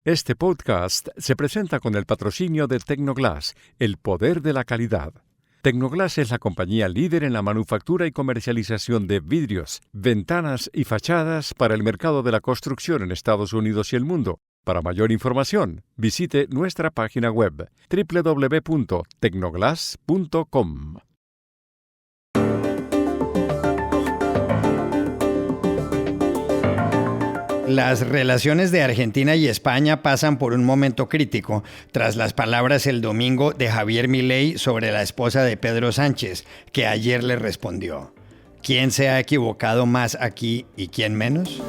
Este podcast se presenta con el patrocinio de Tecnoglass, el poder de la calidad. Tecnoglass es la compañía líder en la manufactura y comercialización de vidrios, ventanas y fachadas para el mercado de la construcción en Estados Unidos y el mundo. Para mayor información, visite nuestra página web www.tecnoglass.com. Las relaciones de Argentina y España pasan por un momento crítico tras las palabras el domingo de Javier Milei sobre la esposa de Pedro Sánchez, que ayer le respondió: ¿quién se ha equivocado más aquí y quién menos?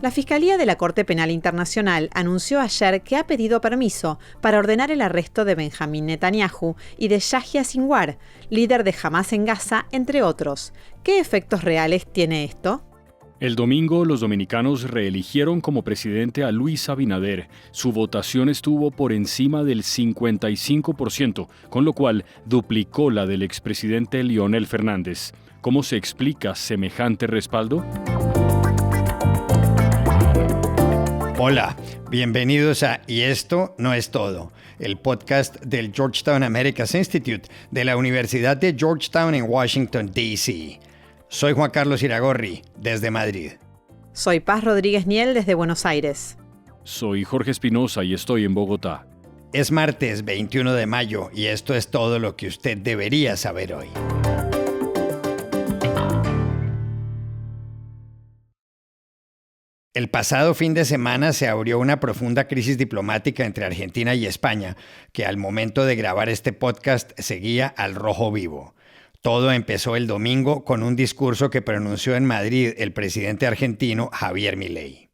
La Fiscalía de la Corte Penal Internacional anunció ayer que ha pedido permiso para ordenar el arresto de Benjamín Netanyahu y de Yahya Sinwar, líder de Hamás en Gaza, entre otros. ¿Qué efectos reales tiene esto? El domingo, los dominicanos reeligieron como presidente a Luis Abinader. Su votación estuvo por encima del 55%, con lo cual duplicó la del expresidente Leonel Fernández. ¿Cómo se explica semejante respaldo? Hola, bienvenidos a Y esto no es todo, el podcast del Georgetown Americas Institute de la Universidad de Georgetown en Washington, D.C. Soy Juan Carlos Iragorri, desde Madrid. Soy Paz Rodríguez Niel, desde Buenos Aires. Soy Jorge Espinosa y estoy en Bogotá. Es martes 21 de mayo y esto es todo lo que usted debería saber hoy. El pasado fin de semana se abrió una profunda crisis diplomática entre Argentina y España, que al momento de grabar este podcast seguía al rojo vivo. Todo empezó el domingo con un discurso que pronunció en Madrid el presidente argentino Javier Milei.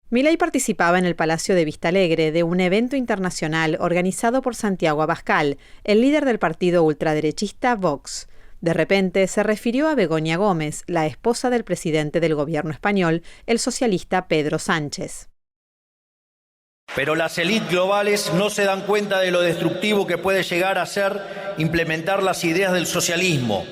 Milei participaba en el Palacio de Vistalegre de un evento internacional organizado por Santiago Abascal, el líder del partido ultraderechista Vox. De repente se refirió a Begoña Gómez, la esposa del presidente del gobierno español, el socialista Pedro Sánchez. Pero las élites globales no se dan cuenta de lo destructivo que puede llegar a ser implementar las ideas del socialismo,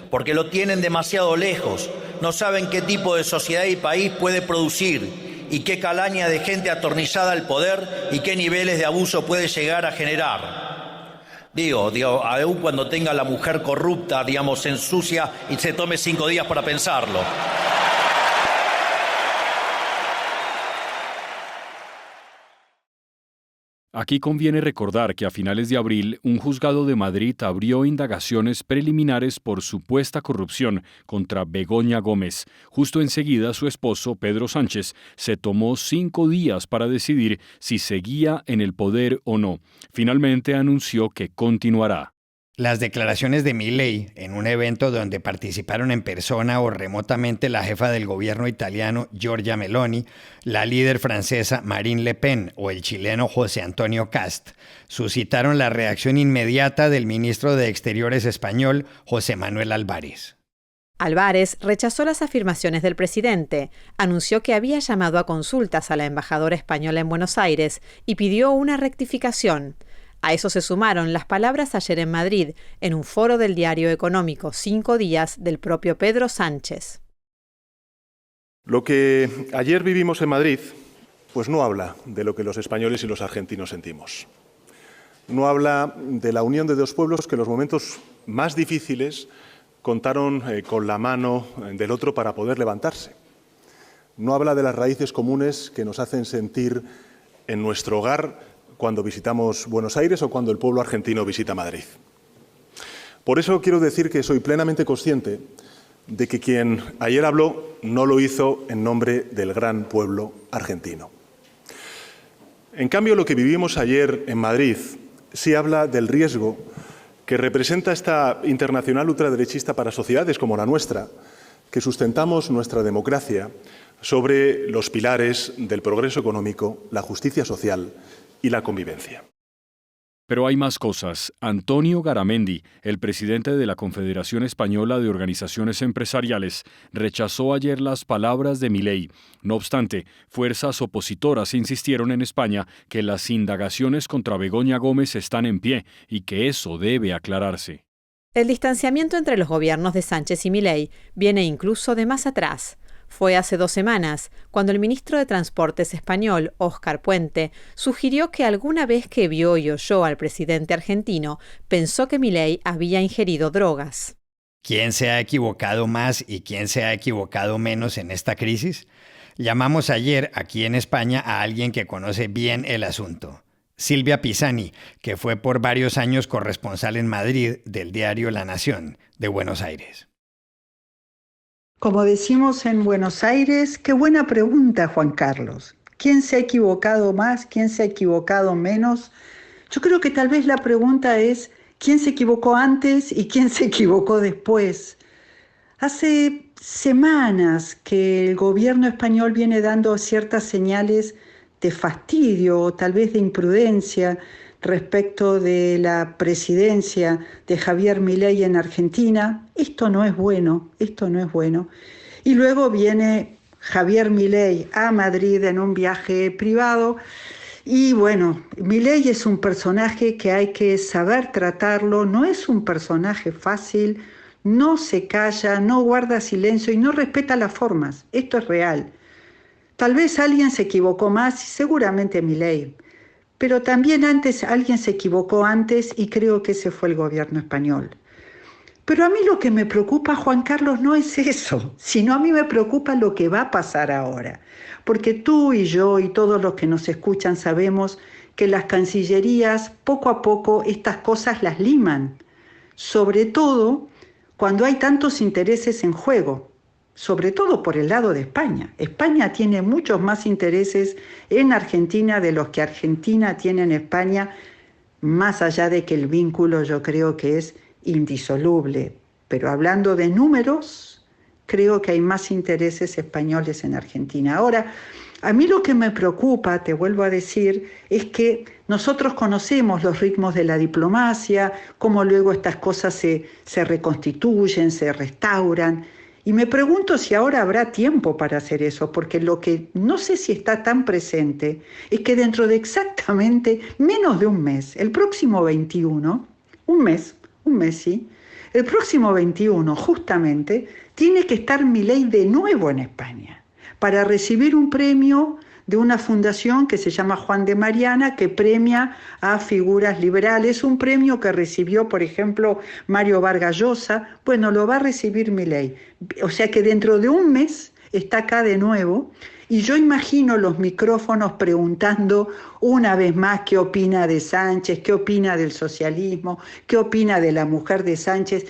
porque lo tienen demasiado lejos, no saben qué tipo de sociedad y país puede producir y qué calaña de gente atornillada al poder y qué niveles de abuso puede llegar a generar. Digo, aún cuando tenga la mujer corrupta, se ensucia y se tome 5 días para pensarlo. Aquí conviene recordar que a finales de abril, un juzgado de Madrid abrió indagaciones preliminares por supuesta corrupción contra Begoña Gómez. Justo enseguida, su esposo, Pedro Sánchez, se tomó 5 días para decidir si seguía en el poder o no. Finalmente anunció que continuará. Las declaraciones de Milei en un evento donde participaron en persona o remotamente la jefa del gobierno italiano Giorgia Meloni, la líder francesa Marine Le Pen o el chileno José Antonio Cast, suscitaron la reacción inmediata del ministro de Exteriores español José Manuel Álvarez. Álvarez rechazó las afirmaciones del presidente, anunció que había llamado a consultas a la embajadora española en Buenos Aires y pidió una rectificación. A eso se sumaron las palabras ayer en Madrid, en un foro del diario económico 5 días del propio Pedro Sánchez. Lo que ayer vivimos en Madrid, pues no habla de lo que los españoles y los argentinos sentimos. No habla de la unión de dos pueblos que en los momentos más difíciles contaron con la mano del otro para poder levantarse. No habla de las raíces comunes que nos hacen sentir en nuestro hogar cuando visitamos Buenos Aires o cuando el pueblo argentino visita Madrid. Por eso quiero decir que soy plenamente consciente de que quien ayer habló no lo hizo en nombre del gran pueblo argentino. En cambio, lo que vivimos ayer en Madrid sí habla del riesgo que representa esta internacional ultraderechista para sociedades como la nuestra, que sustentamos nuestra democracia sobre los pilares del progreso económico, la justicia social y la convivencia. Pero hay más cosas. Antonio Garamendi, el presidente de la Confederación Española de Organizaciones Empresariales, rechazó ayer las palabras de Milei. No obstante, fuerzas opositoras insistieron en España que las indagaciones contra Begoña Gómez están en pie y que eso debe aclararse. El distanciamiento entre los gobiernos de Sánchez y Milei viene incluso de más atrás. Fue hace 2 semanas, cuando el ministro de Transportes español, Óscar Puente, sugirió que alguna vez que vio y oyó al presidente argentino, pensó que Milei había ingerido drogas. ¿Quién se ha equivocado más y quién se ha equivocado menos en esta crisis? Llamamos ayer, aquí en España, a alguien que conoce bien el asunto. Silvia Pisani, que fue por varios años corresponsal en Madrid del diario La Nación, de Buenos Aires. Como decimos en Buenos Aires, qué buena pregunta, Juan Carlos. ¿Quién se ha equivocado más? ¿Quién se ha equivocado menos? Yo creo que tal vez la pregunta es ¿quién se equivocó antes y quién se equivocó después? Hace semanas que el gobierno español viene dando ciertas señales de fastidio o tal vez de imprudencia respecto de la presidencia de Javier Milei en Argentina. Esto no es bueno. Y luego viene Javier Milei a Madrid en un viaje privado. Y bueno, Milei es un personaje que hay que saber tratarlo, no es un personaje fácil, no se calla, no guarda silencio y no respeta las formas. Esto es real. Tal vez alguien se equivocó más, seguramente Milei, pero también alguien se equivocó antes y creo que ese fue el gobierno español. Pero a mí lo que me preocupa, Juan Carlos, no es eso, sino a mí me preocupa lo que va a pasar ahora. Porque tú y yo y todos los que nos escuchan sabemos que las cancillerías poco a poco estas cosas las liman, sobre todo cuando hay tantos intereses en juego, sobre todo por el lado de España. España tiene muchos más intereses en Argentina de los que Argentina tiene en España, más allá de que el vínculo yo creo que es indisoluble. Pero hablando de números, creo que hay más intereses españoles en Argentina. Ahora, a mí lo que me preocupa, te vuelvo a decir, es que nosotros conocemos los ritmos de la diplomacia, cómo luego estas cosas se reconstituyen, se restauran. Y me pregunto si ahora habrá tiempo para hacer eso, porque lo que no sé si está tan presente es que dentro de exactamente menos de un mes, el próximo 21, un mes sí, el próximo 21 justamente tiene que estar Milei de nuevo en España para recibir un premio de una fundación que se llama Juan de Mariana, que premia a figuras liberales, un premio que recibió, por ejemplo, Mario Vargas Llosa. Bueno, lo va a recibir Milei. O sea que dentro de un mes está acá de nuevo, y yo imagino los micrófonos preguntando una vez más qué opina de Sánchez, qué opina del socialismo, qué opina de la mujer de Sánchez.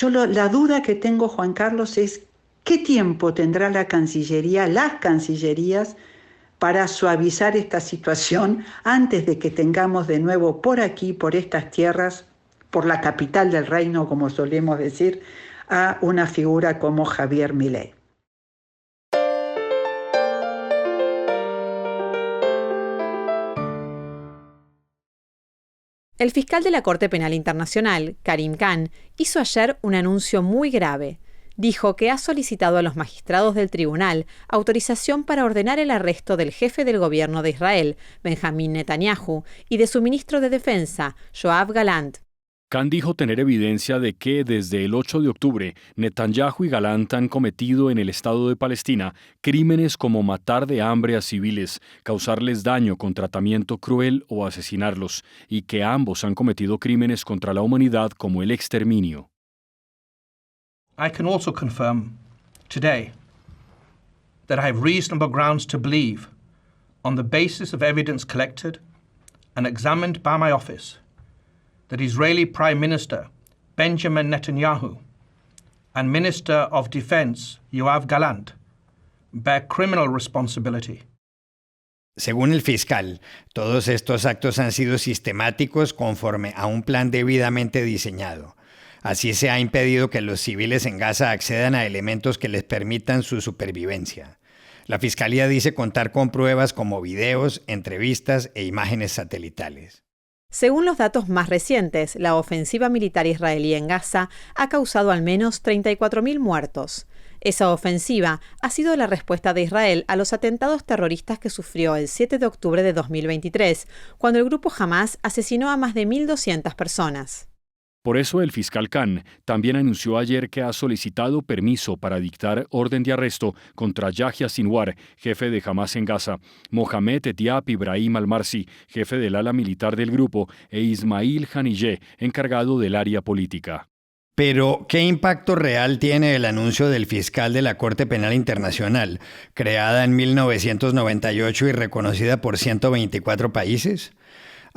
La duda que tengo, Juan Carlos, es qué tiempo tendrá la Cancillería, las Cancillerías, para suavizar esta situación antes de que tengamos de nuevo por aquí, por estas tierras, por la capital del reino, como solemos decir, a una figura como Javier Milei. El fiscal de la Corte Penal Internacional, Karim Khan, hizo ayer un anuncio muy grave. Dijo que ha solicitado a los magistrados del tribunal autorización para ordenar el arresto del jefe del gobierno de Israel, Benjamín Netanyahu, y de su ministro de Defensa, Yoav Gallant. Khan dijo tener evidencia de que desde el 8 de octubre Netanyahu y Gallant han cometido en el Estado de Palestina crímenes como matar de hambre a civiles, causarles daño con tratamiento cruel o asesinarlos, y que ambos han cometido crímenes contra la humanidad como el exterminio. I can also confirm today that I have reasonable grounds to believe, on the basis of evidence collected and examined by my office, that Israeli Prime Minister Benjamin Netanyahu and Minister of Defense Yoav Gallant bear criminal responsibility. Según el fiscal, todos estos actos han sido sistemáticos conforme a un plan debidamente diseñado. Así se ha impedido que los civiles en Gaza accedan a elementos que les permitan su supervivencia. La Fiscalía dice contar con pruebas como videos, entrevistas e imágenes satelitales. Según los datos más recientes, la ofensiva militar israelí en Gaza ha causado al menos 34.000 muertos. Esa ofensiva ha sido la respuesta de Israel a los atentados terroristas que sufrió el 7 de octubre de 2023, cuando el grupo Hamás asesinó a más de 1.200 personas. Por eso el fiscal Khan también anunció ayer que ha solicitado permiso para dictar orden de arresto contra Yahya Sinwar, jefe de Hamas en Gaza, Mohamed Etiab Ibrahim al-Marsi, jefe del ala militar del grupo, e Ismail Haniyeh, encargado del área política. Pero, ¿qué impacto real tiene el anuncio del fiscal de la Corte Penal Internacional, creada en 1998 y reconocida por 124 países?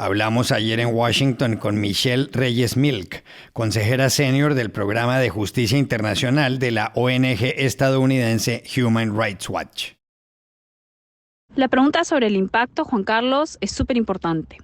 Hablamos ayer en Washington con Michelle Reyes Milk, consejera senior del Programa de Justicia Internacional de la ONG estadounidense Human Rights Watch. La pregunta sobre el impacto, Juan Carlos, es súper importante.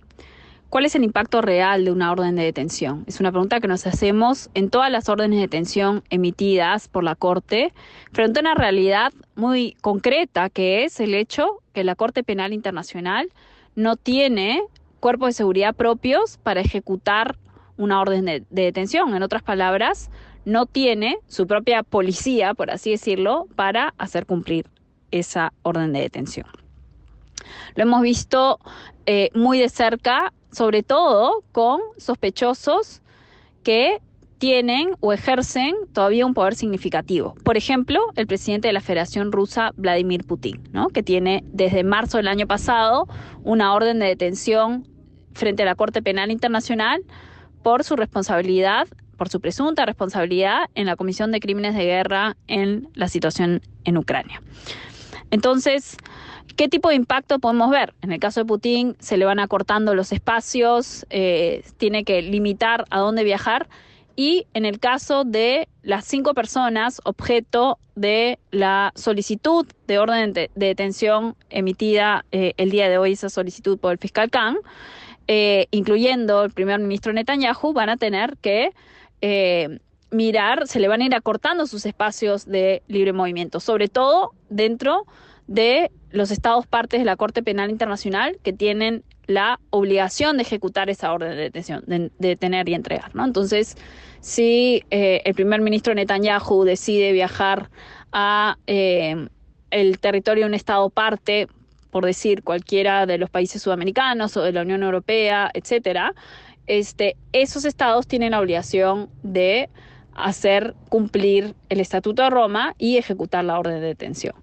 ¿Cuál es el impacto real de una orden de detención? Es una pregunta que nos hacemos en todas las órdenes de detención emitidas por la Corte, frente a una realidad muy concreta, que es el hecho que la Corte Penal Internacional no tiene cuerpos de seguridad propios para ejecutar una orden de detención. En otras palabras, no tiene su propia policía, por así decirlo, para hacer cumplir esa orden de detención. Lo hemos visto muy de cerca, sobre todo con sospechosos que tienen o ejercen todavía un poder significativo. Por ejemplo, el presidente de la Federación Rusa, Vladimir Putin, ¿no? Que tiene desde marzo del año pasado una orden de detención frente a la Corte Penal Internacional por su responsabilidad, por su presunta responsabilidad en la comisión de crímenes de guerra en la situación en Ucrania. Entonces, ¿qué tipo de impacto podemos ver? En el caso de Putin, se le van acortando los espacios, tiene que limitar a dónde viajar. Y en el caso de las 5 personas objeto de la solicitud de orden de detención emitida el día de hoy, esa solicitud por el fiscal Khan, incluyendo el primer ministro Netanyahu, van a tener que mirar, se le van a ir acortando sus espacios de libre movimiento, sobre todo dentro de los estados partes de la Corte Penal Internacional que tienen la obligación de ejecutar esa orden de detención, de detener y entregar, ¿no? Entonces, si el primer ministro Netanyahu decide viajar a el territorio de un estado parte, por decir cualquiera de los países sudamericanos o de la Unión Europea, etcétera, esos estados tienen la obligación de hacer cumplir el Estatuto de Roma y ejecutar la orden de detención.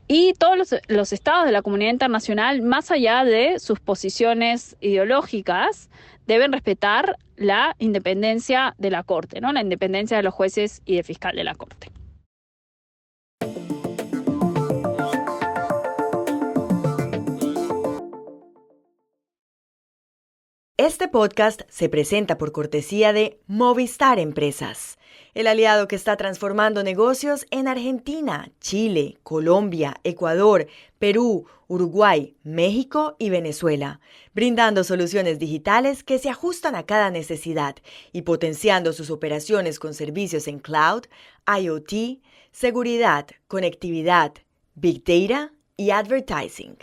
Y todos los estados de la comunidad internacional, más allá de sus posiciones ideológicas, deben respetar la independencia de la Corte, ¿no? La independencia de los jueces y del fiscal de la Corte. Este podcast se presenta por cortesía de Movistar Empresas, el aliado que está transformando negocios en Argentina, Chile, Colombia, Ecuador, Perú, Uruguay, México y Venezuela, brindando soluciones digitales que se ajustan a cada necesidad y potenciando sus operaciones con servicios en cloud, IoT, seguridad, conectividad, Big Data y Advertising.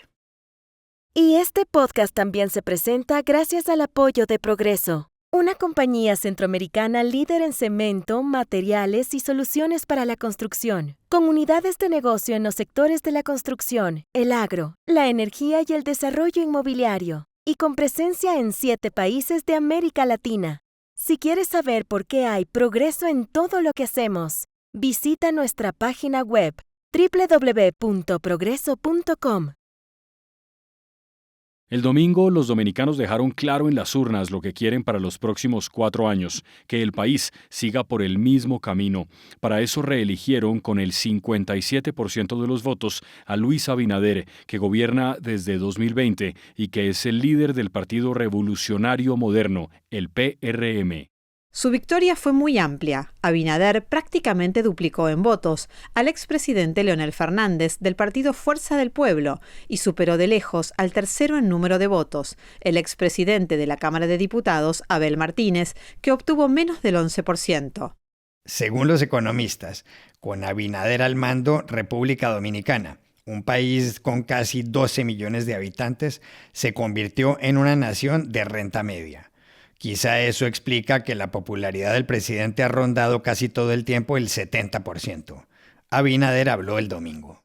Y este podcast también se presenta gracias al apoyo de Progreso, una compañía centroamericana líder en cemento, materiales y soluciones para la construcción, con unidades de negocio en los sectores de la construcción, el agro, la energía y el desarrollo inmobiliario, y con presencia en 7 países de América Latina. Si quieres saber por qué hay progreso en todo lo que hacemos, visita nuestra página web www.progreso.com. El domingo, los dominicanos dejaron claro en las urnas lo que quieren para los próximos 4 años, que el país siga por el mismo camino. Para eso reeligieron con el 57% de los votos a Luis Abinader, que gobierna desde 2020 y que es el líder del Partido Revolucionario Moderno, el PRM. Su victoria fue muy amplia. Abinader prácticamente duplicó en votos al expresidente Leonel Fernández del partido Fuerza del Pueblo y superó de lejos al tercero en número de votos, el expresidente de la Cámara de Diputados, Abel Martínez, que obtuvo menos del 11%. Según los economistas, con Abinader al mando, República Dominicana, un país con casi 12 millones de habitantes, se convirtió en una nación de renta media. Quizá eso explica que la popularidad del presidente ha rondado casi todo el tiempo el 70%. Abinader habló el domingo.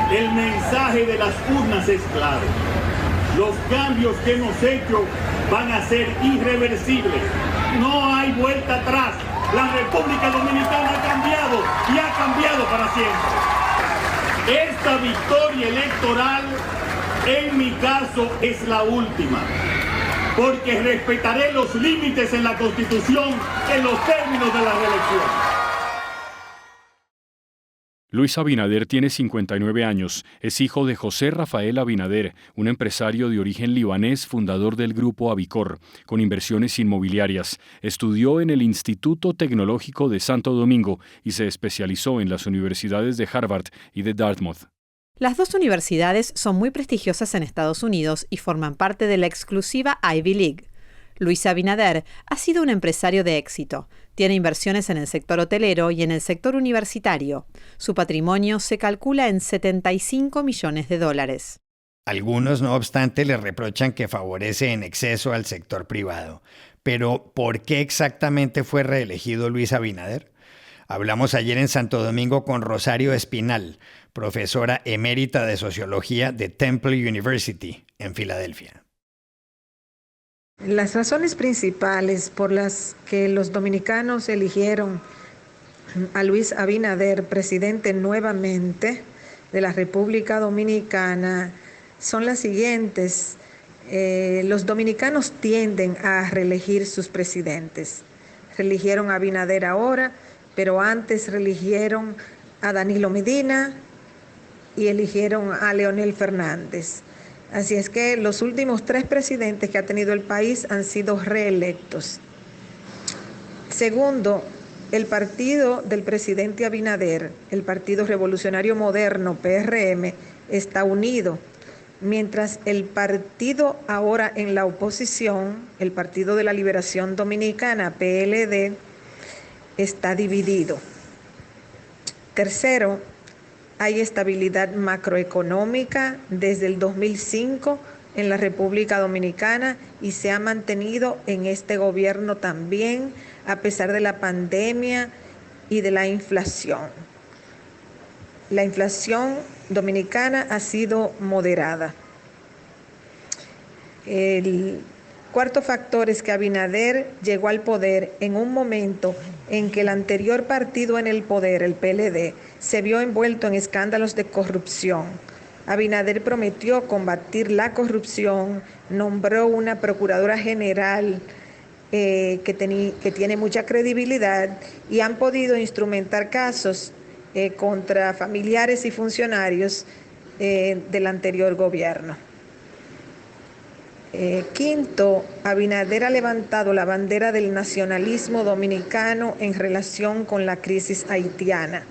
El mensaje de las urnas es claro. Los cambios que hemos hecho van a ser irreversibles. No hay vuelta atrás. La República Dominicana ha cambiado y ha cambiado para siempre. Esta victoria electoral, en mi caso, es la última, porque respetaré los límites en la Constitución en los términos de la reelección. Luis Abinader tiene 59 años, es hijo de José Rafael Abinader, un empresario de origen libanés, fundador del grupo Avicor, con inversiones inmobiliarias. Estudió en el Instituto Tecnológico de Santo Domingo y se especializó en las universidades de Harvard y de Dartmouth. Las dos universidades son muy prestigiosas en Estados Unidos y forman parte de la exclusiva Ivy League. Luis Abinader ha sido un empresario de éxito. Tiene inversiones en el sector hotelero y en el sector universitario. Su patrimonio se calcula en $75 millones. Algunos, no obstante, le reprochan que favorece en exceso al sector privado. Pero, ¿por qué exactamente fue reelegido Luis Abinader? Hablamos ayer en Santo Domingo con Rosario Espinal, profesora emérita de Sociología de Temple University, en Filadelfia. Las razones principales por las que los dominicanos eligieron a Luis Abinader presidente nuevamente de la República Dominicana son las siguientes. Los dominicanos tienden a reelegir sus presidentes. Reeligieron a Abinader ahora, pero antes reeligieron a Danilo Medina y eligieron a Leonel Fernández. Así es que los últimos 3 presidentes que ha tenido el país han sido reelectos. Segundo, el partido del presidente Abinader, el Partido Revolucionario Moderno, PRM, está unido, mientras el partido ahora en la oposición, el Partido de la Liberación Dominicana, PLD, está dividido. Tercero, hay estabilidad macroeconómica desde el 2005 en la República Dominicana y se ha mantenido en este gobierno también a pesar de la pandemia y de la inflación. La inflación dominicana ha sido moderada. El cuarto factor es que Abinader llegó al poder en un momento en que el anterior partido en el poder, el PLD, se vio envuelto en escándalos de corrupción. Abinader prometió combatir la corrupción, nombró una procuradora general que tiene mucha credibilidad y han podido instrumentar casos contra familiares y funcionarios del anterior gobierno. Quinto, Abinader ha levantado la bandera del nacionalismo dominicano en relación con la crisis haitiana,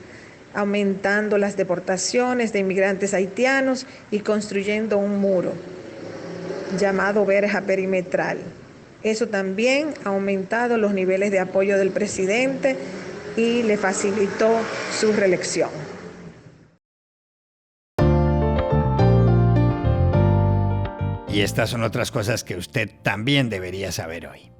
aumentando las deportaciones de inmigrantes haitianos y construyendo un muro llamado verja perimetral. Eso también ha aumentado los niveles de apoyo del presidente y le facilitó su reelección. Y estas son otras cosas que usted también debería saber hoy.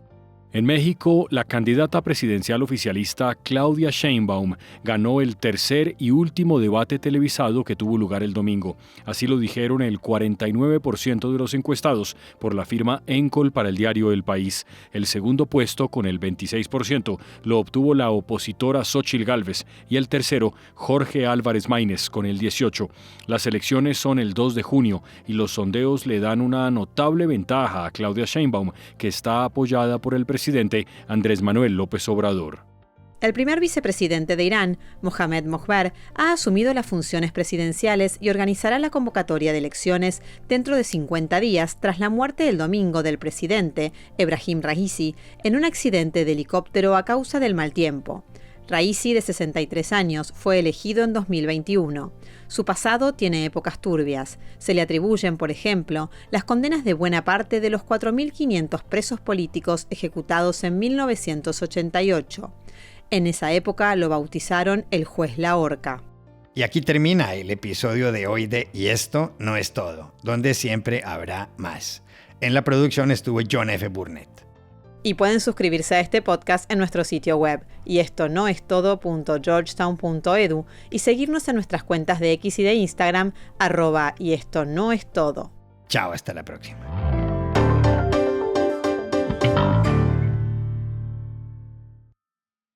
En México, la candidata presidencial oficialista Claudia Sheinbaum ganó el tercer y último debate televisado que tuvo lugar el domingo. Así lo dijeron el 49% de los encuestados por la firma Encol para el diario El País. El segundo puesto, con el 26%, lo obtuvo la opositora Xóchitl Gálvez y el tercero, Jorge Álvarez Maínez, con el 18%. Las elecciones son el 2 de junio y los sondeos le dan una notable ventaja a Claudia Sheinbaum, que está apoyada por el presidente Andrés Manuel López Obrador. El primer vicepresidente de Irán, Mohamed Mojber, ha asumido las funciones presidenciales y organizará la convocatoria de elecciones dentro de 50 días tras la muerte el domingo del presidente, Ebrahim Raisi, en un accidente de helicóptero a causa del mal tiempo. Raisi, de 63 años, fue elegido en 2021. Su pasado tiene épocas turbias. Se le atribuyen, por ejemplo, las condenas de buena parte de los 4.500 presos políticos ejecutados en 1988. En esa época lo bautizaron el juez La Horca. Y aquí termina el episodio de hoy de Y esto no es todo, donde siempre habrá más. En la producción estuvo John F. Burnett. Y pueden suscribirse a este podcast en nuestro sitio web, yestonoestodo.georgetown.edu, y seguirnos en nuestras cuentas de X y de Instagram, @yestonoestodo. Chao, hasta la próxima.